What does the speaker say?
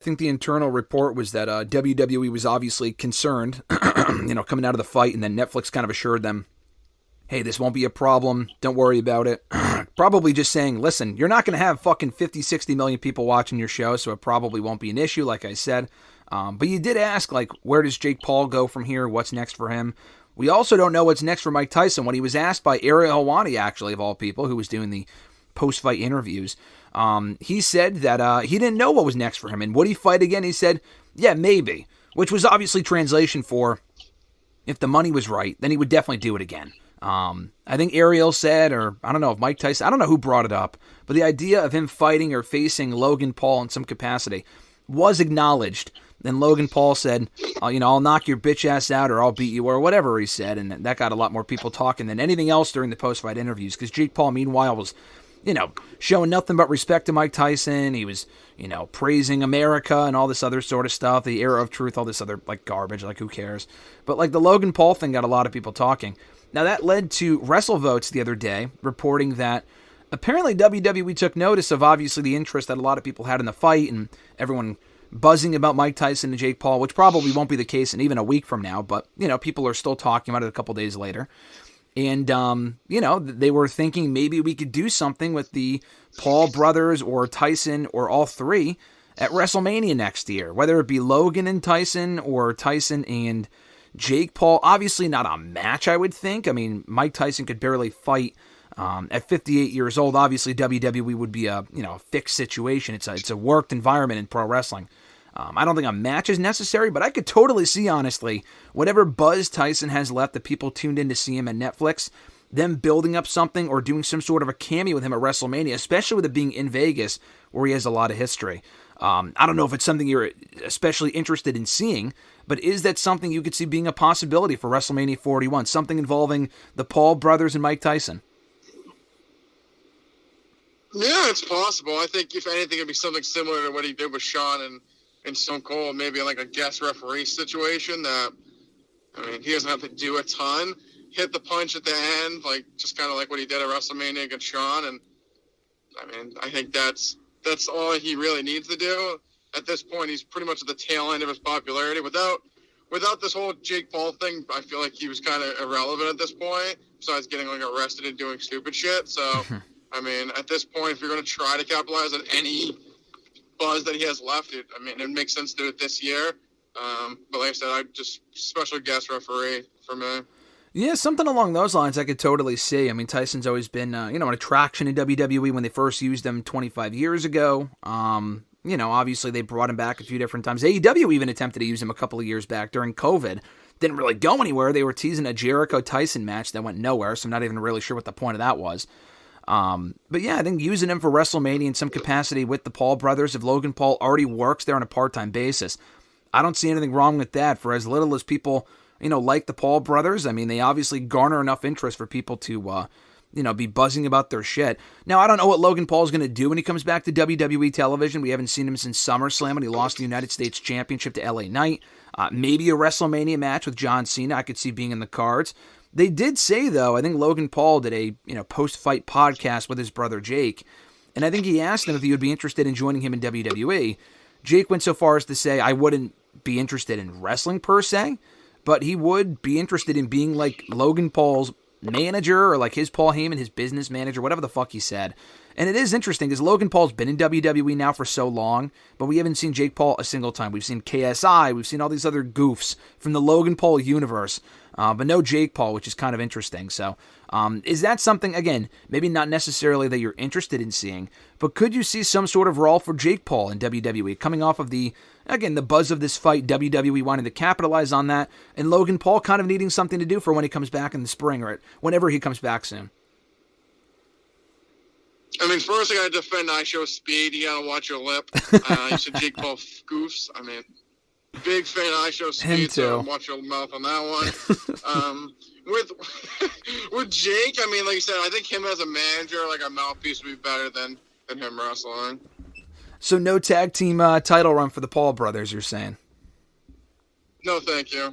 I think the internal report was that WWE was obviously concerned, coming out of the fight, and then Netflix kind of assured them, hey, this won't be a problem, don't worry about it. Probably just saying, listen, you're not going to have fucking 50, 60 million people watching your show, so it probably won't be an issue, like I said. But you did ask, like, where does Jake Paul go from here? What's next for him? We also don't know what's next for Mike Tyson. When he was asked by Ariel Helwani, actually, of all people, who was doing the post-fight interviews, he said that he didn't know what was next for him. And would he fight again? He said, yeah, maybe. Which was obviously translation for, if the money was right, then he would definitely do it again. I think Ariel said, or I don't know if Mike Tyson, I don't know who brought it up, but the idea of him fighting or facing Logan Paul in some capacity was acknowledged. Then Logan Paul said, I'll knock your bitch ass out, or I'll beat you, or whatever he said, and that got a lot more people talking than anything else during the post-fight interviews, because Jake Paul, meanwhile, was showing nothing but respect to Mike Tyson. He was, praising America and all this other sort of stuff, the era of truth, all this other, garbage, who cares? But, the Logan Paul thing got a lot of people talking. Now, that led to WrestleVotes the other day reporting that apparently WWE took notice of, obviously, the interest that a lot of people had in the fight, and everyone buzzing about Mike Tyson and Jake Paul, which probably won't be the case in even a week from now, but, people are still talking about it a couple days later. And, they were thinking maybe we could do something with the Paul brothers or Tyson or all three at WrestleMania next year, whether it be Logan and Tyson or Tyson and Jake Paul. Obviously not a match, I would think. I mean, Mike Tyson could barely fight at 58 years old. Obviously, WWE would be a fixed situation. It's a worked environment in pro wrestling. I don't think a match is necessary, but I could totally see, honestly, whatever buzz Tyson has left, the people tuned in to see him at Netflix, them building up something or doing some sort of a cameo with him at WrestleMania, especially with it being in Vegas, where he has a lot of history. I don't know if it's something you're especially interested in seeing, but is that something you could see being a possibility for WrestleMania 41, something involving the Paul brothers and Mike Tyson? Yeah, it's possible. I think, if anything, it'd be something similar to what he did with Shawn and Stone Cold, maybe like a guest referee situation that, he doesn't have to do a ton. Hit the punch at the end, just kind of like what he did at WrestleMania against Shawn. And, I think that's all he really needs to do. At this point, he's pretty much at the tail end of his popularity. Without this whole Jake Paul thing, I feel like he was kind of irrelevant at this point, besides getting arrested and doing stupid shit. So, at this point, if you're going to try to capitalize on any buzz that he has left, it makes sense to do it this year. But like I said, I just special guest referee for me. Yeah, something along those lines I could totally see. Tyson's always been, an attraction in WWE when they first used him 25 years ago. Obviously they brought him back a few different times. AEW even attempted to use him a couple of years back during COVID. Didn't really go anywhere. They were teasing a Jericho-Tyson match that went nowhere, so I'm not even really sure what the point of that was. But yeah, I think using him for WrestleMania in some capacity with the Paul brothers, if Logan Paul already works there on a part-time basis, I don't see anything wrong with that. For as little as people, like the Paul brothers, they obviously garner enough interest for people to, be buzzing about their shit. Now, I don't know what Logan Paul's going to do when he comes back to WWE television. We haven't seen him since SummerSlam when he lost the United States Championship to LA Knight. Maybe a WrestleMania match with John Cena I could see being in the cards. They did say, though, I think Logan Paul did a post-fight podcast with his brother Jake, and I think he asked him if he would be interested in joining him in WWE. Jake went so far as to say, I wouldn't be interested in wrestling per se, but he would be interested in being like Logan Paul's manager, or like his Paul Heyman, his business manager, whatever the fuck he said. And it is interesting because Logan Paul's been in WWE now for so long, but we haven't seen Jake Paul a single time. We've seen KSI, we've seen all these other goofs from the Logan Paul universe, but no Jake Paul, which is kind of interesting. So is that something, again, maybe not necessarily that you're interested in seeing, but could you see some sort of role for Jake Paul in WWE, coming off of the buzz of this fight, WWE wanting to capitalize on that, and Logan Paul kind of needing something to do for when he comes back in the spring, or whenever he comes back soon? First I gotta defend I Show Speed. You gotta watch your lip. You said Jake Paul goofs. Big fan of I Show Speed, so watch your mouth on that one. With Jake, like you said, I think him as a manager, like a mouthpiece, would be better than him wrestling. So no tag team title run for the Paul brothers, you're saying? No, thank you.